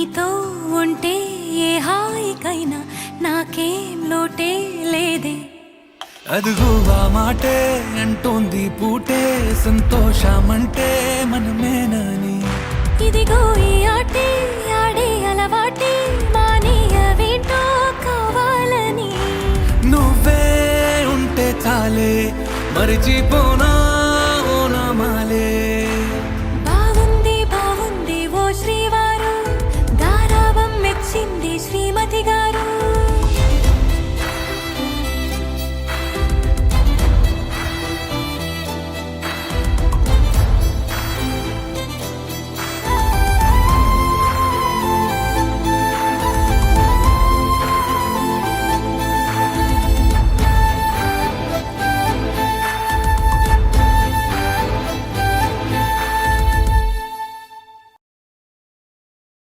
నీతో ఉంటే ఏ హాయికైనా నాకేం లోటే లేదే. అదుగు ఆ మాటే అంటోంది పూటే సంతోషమంటే మనమేనని. ఇదిగో ఈ ఆటే ఆడే అలవాటే మానేయవేంటో కావాలని. నువ్వే ఉంటే చాలే మరిచిపోనా